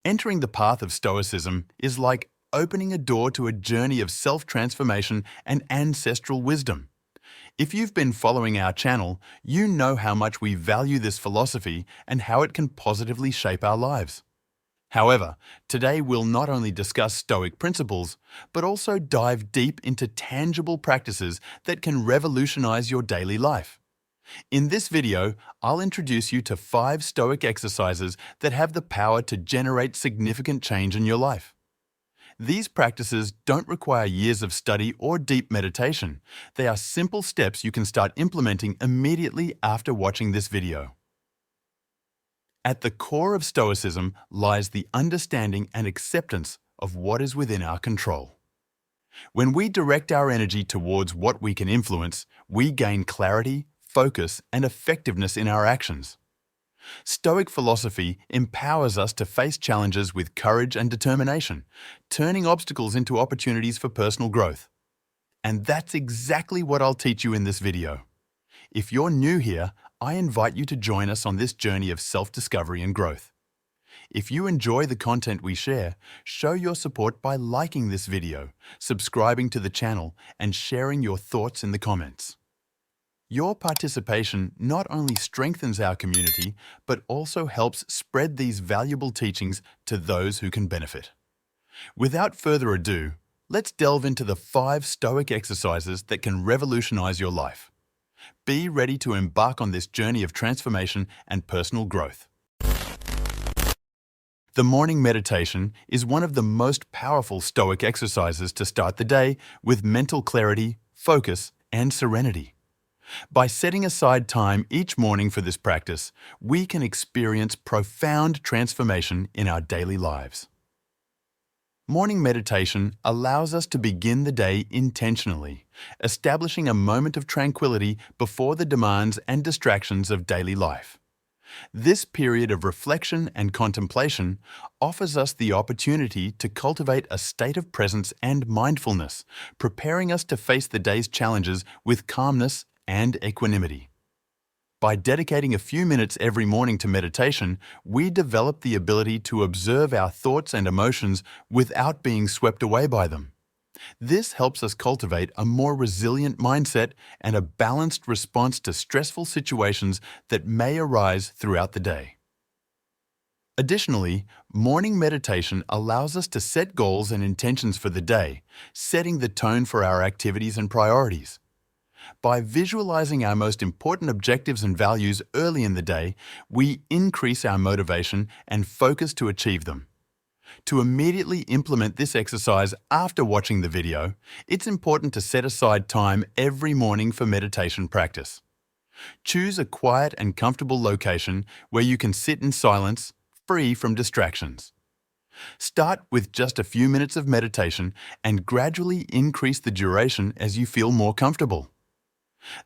Entering the path of Stoicism is like opening a door to a journey of self-transformation and ancestral wisdom. If you've been following our channel, you know how much we value this philosophy and how it can positively shape our lives. However, today we'll not only discuss Stoic principles, but also dive deep into tangible practices that can revolutionize your daily life. In this video, I'll introduce you to 5 Stoic exercises that have the power to generate significant change in your life. These practices don't require years of study or deep meditation. They are simple steps you can start implementing immediately after watching this video. At the core of Stoicism lies the understanding and acceptance of what is within our control. When we direct our energy towards what we can influence, we gain clarity, focus, and effectiveness in our actions. Stoic philosophy empowers us to face challenges with courage and determination, turning obstacles into opportunities for personal growth. And that's exactly what I'll teach you in this video. If you're new here, I invite you to join us on this journey of self-discovery and growth. If you enjoy the content we share, show your support by liking this video, subscribing to the channel, and sharing your thoughts in the comments. Your participation not only strengthens our community, but also helps spread these valuable teachings to those who can benefit. Without further ado, let's delve into the 5 Stoic exercises that can revolutionize your life. Be ready to embark on this journey of transformation and personal growth. The morning meditation is one of the most powerful Stoic exercises to start the day with mental clarity, focus, and serenity. By setting aside time each morning for this practice, we can experience profound transformation in our daily lives. Morning meditation allows us to begin the day intentionally, establishing a moment of tranquility before the demands and distractions of daily life. This period of reflection and contemplation offers us the opportunity to cultivate a state of presence and mindfulness, preparing us to face the day's challenges with calmness and equanimity. By dedicating a few minutes every morning to meditation, we develop the ability to observe our thoughts and emotions without being swept away by them. This helps us cultivate a more resilient mindset and a balanced response to stressful situations that may arise throughout the day. Additionally, morning meditation allows us to set goals and intentions for the day, setting the tone for our activities and priorities. By visualizing our most important objectives and values early in the day, we increase our motivation and focus to achieve them. To immediately implement this exercise after watching the video, it's important to set aside time every morning for meditation practice. Choose a quiet and comfortable location where you can sit in silence, free from distractions. Start with just a few minutes of meditation and gradually increase the duration as you feel more comfortable.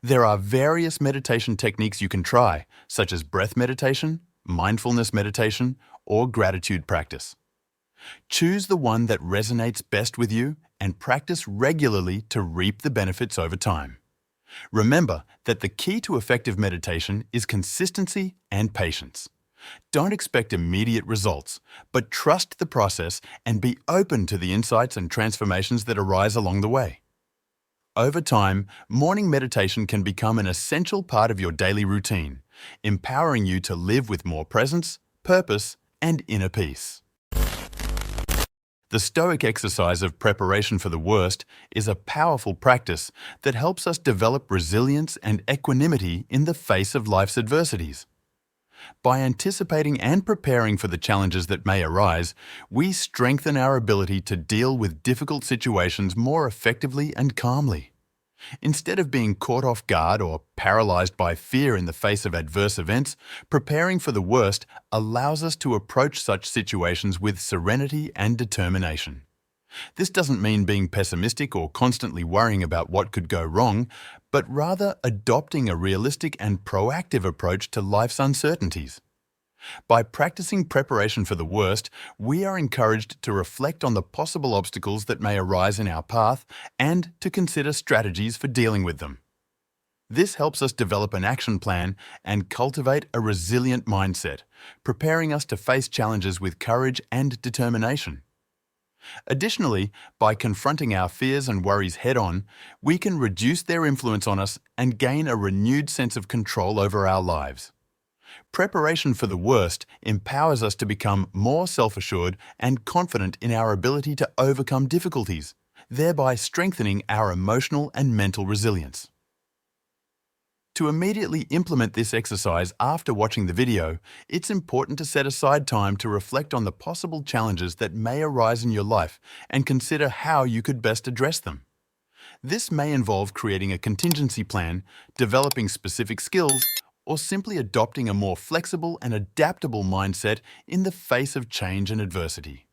There are various meditation techniques you can try, such as breath meditation, mindfulness meditation, or gratitude practice. Choose the one that resonates best with you and practice regularly to reap the benefits over time. Remember that the key to effective meditation is consistency and patience. Don't expect immediate results, but trust the process and be open to the insights and transformations that arise along the way. Over time, morning meditation can become an essential part of your daily routine, empowering you to live with more presence, purpose, and inner peace. The Stoic exercise of preparation for the worst is a powerful practice that helps us develop resilience and equanimity in the face of life's adversities. By anticipating and preparing for the challenges that may arise, we strengthen our ability to deal with difficult situations more effectively and calmly. Instead of being caught off guard or paralyzed by fear in the face of adverse events, preparing for the worst allows us to approach such situations with serenity and determination. This doesn't mean being pessimistic or constantly worrying about what could go wrong, but rather adopting a realistic and proactive approach to life's uncertainties. By practicing preparation for the worst, we are encouraged to reflect on the possible obstacles that may arise in our path and to consider strategies for dealing with them. This helps us develop an action plan and cultivate a resilient mindset, preparing us to face challenges with courage and determination. Additionally, by confronting our fears and worries head-on, we can reduce their influence on us and gain a renewed sense of control over our lives. Preparation for the worst empowers us to become more self-assured and confident in our ability to overcome difficulties, thereby strengthening our emotional and mental resilience. To immediately implement this exercise after watching the video, it's important to set aside time to reflect on the possible challenges that may arise in your life and consider how you could best address them. This may involve creating a contingency plan, developing specific skills, or simply adopting a more flexible and adaptable mindset in the face of change and adversity.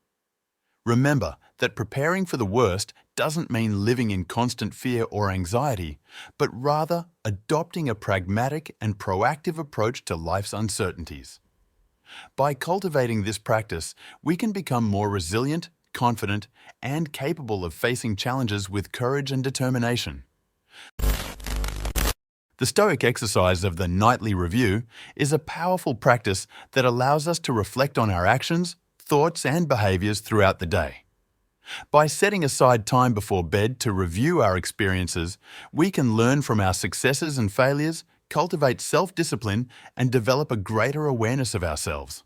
Remember that preparing for the worst doesn't mean living in constant fear or anxiety, but rather adopting a pragmatic and proactive approach to life's uncertainties. By cultivating this practice, we can become more resilient, confident, and capable of facing challenges with courage and determination. The Stoic exercise of the nightly review is a powerful practice that allows us to reflect on our actions, thoughts, and behaviors throughout the day. By setting aside time before bed to review our experiences, we can learn from our successes and failures, cultivate self-discipline, and develop a greater awareness of ourselves.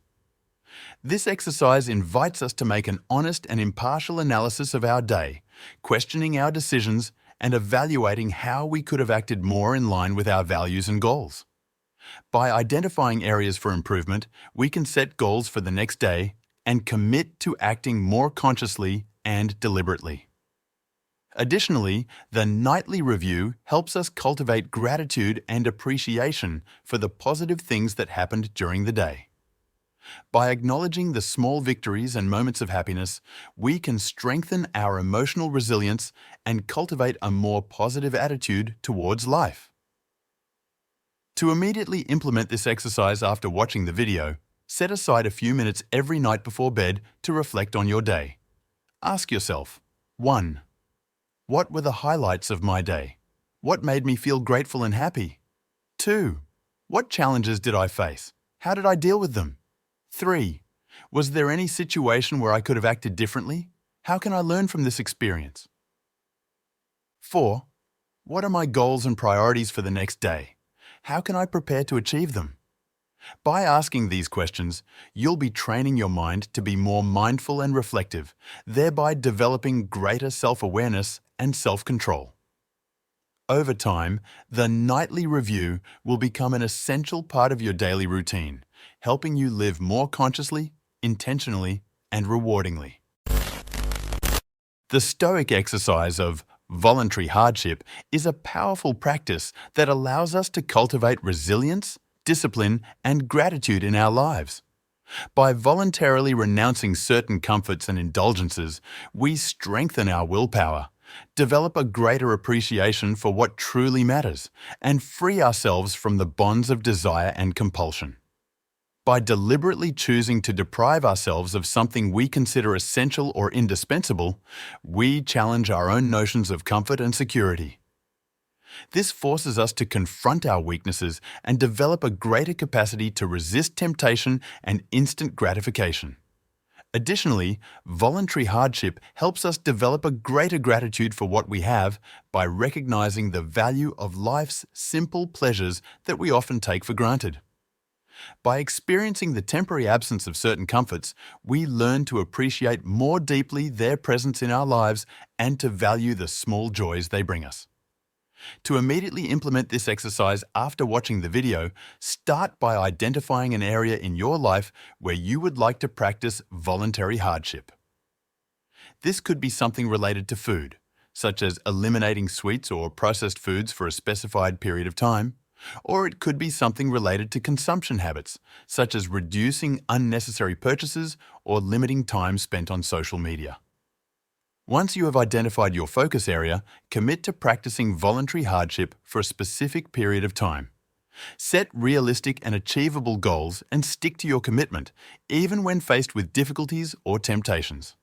This exercise invites us to make an honest and impartial analysis of our day, questioning our decisions and evaluating how we could have acted more in line with our values and goals. By identifying areas for improvement, we can set goals for the next day and commit to acting more consciously and deliberately. Additionally, the nightly review helps us cultivate gratitude and appreciation for the positive things that happened during the day. By acknowledging the small victories and moments of happiness, we can strengthen our emotional resilience and cultivate a more positive attitude towards life. To immediately implement this exercise after watching the video, set aside a few minutes every night before bed to reflect on your day. Ask yourself, 1. What were the highlights of my day? What made me feel grateful and happy? 2. What challenges did I face? How did I deal with them? 3. Was there any situation where I could have acted differently? How can I learn from this experience? 4. What are my goals and priorities for the next day? How can I prepare to achieve them? By asking these questions, you'll be training your mind to be more mindful and reflective, thereby developing greater self-awareness and self-control. Over time, the nightly review will become an essential part of your daily routine, helping you live more consciously, intentionally, and rewardingly. The Stoic exercise of voluntary hardship is a powerful practice that allows us to cultivate resilience, discipline, and gratitude in our lives. By voluntarily renouncing certain comforts and indulgences, we strengthen our willpower, develop a greater appreciation for what truly matters, and free ourselves from the bonds of desire and compulsion. By deliberately choosing to deprive ourselves of something we consider essential or indispensable, we challenge our own notions of comfort and security. This forces us to confront our weaknesses and develop a greater capacity to resist temptation and instant gratification. Additionally, voluntary hardship helps us develop a greater gratitude for what we have by recognizing the value of life's simple pleasures that we often take for granted. By experiencing the temporary absence of certain comforts, we learn to appreciate more deeply their presence in our lives and to value the small joys they bring us. To immediately implement this exercise after watching the video, start by identifying an area in your life where you would like to practice voluntary hardship. This could be something related to food, such as eliminating sweets or processed foods for a specified period of time, or it could be something related to consumption habits, such as reducing unnecessary purchases or limiting time spent on social media. Once you have identified your focus area, commit to practicing voluntary hardship for a specific period of time. Set realistic and achievable goals and stick to your commitment, even when faced with difficulties or temptations.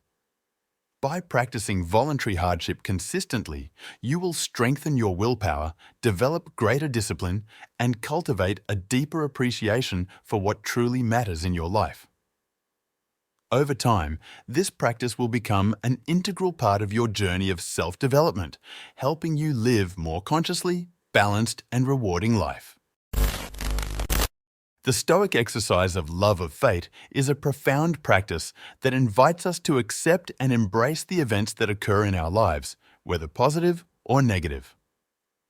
By practicing voluntary hardship consistently, you will strengthen your willpower, develop greater discipline, and cultivate a deeper appreciation for what truly matters in your life. Over time, this practice will become an integral part of your journey of self-development, helping you live more consciously, balanced, and rewarding life. The Stoic exercise of love of fate is a profound practice that invites us to accept and embrace the events that occur in our lives, whether positive or negative.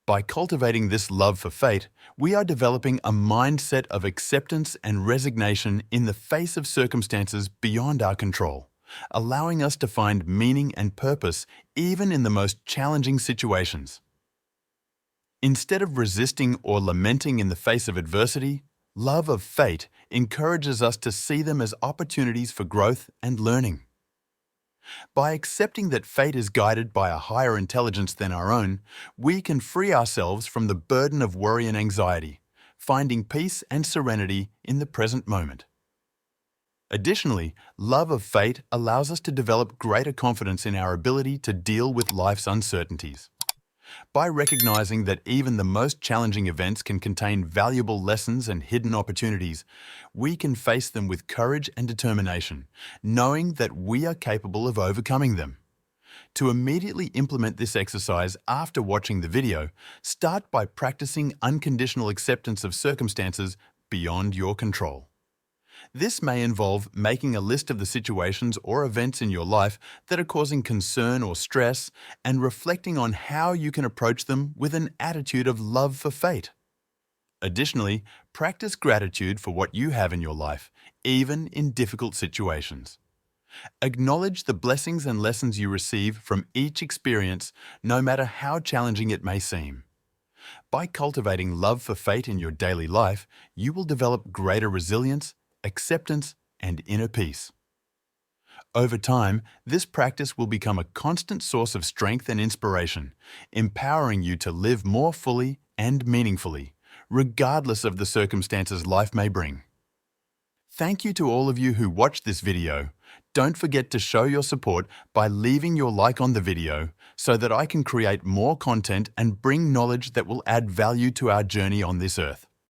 By cultivating this love for fate, we are developing a mindset of acceptance and resignation in the face of circumstances beyond our control, allowing us to find meaning and purpose even in the most challenging situations. Instead of resisting or lamenting in the face of adversity, love of fate encourages us to see them as opportunities for growth and learning. By accepting that fate is guided by a higher intelligence than our own, we can free ourselves from the burden of worry and anxiety, finding peace and serenity in the present moment. Additionally, love of fate allows us to develop greater confidence in our ability to deal with life's uncertainties. By recognizing that even the most challenging events can contain valuable lessons and hidden opportunities, we can face them with courage and determination, knowing that we are capable of overcoming them. To immediately implement this exercise after watching the video, start by practicing unconditional acceptance of circumstances beyond your control. This may involve making a list of the situations or events in your life that are causing concern or stress and reflecting on how you can approach them with an attitude of love for fate. Additionally, practice gratitude for what you have in your life, even in difficult situations. Acknowledge the blessings and lessons you receive from each experience, no matter how challenging it may seem. By cultivating love for fate in your daily life, you will develop greater resilience, acceptance, and inner peace. Over time, this practice will become a constant source of strength and inspiration, empowering you to live more fully and meaningfully, regardless of the circumstances life may bring. Thank you to all of you who watched this video. Don't forget to show your support by leaving your like on the video so that I can create more content and bring knowledge that will add value to our journey on this earth.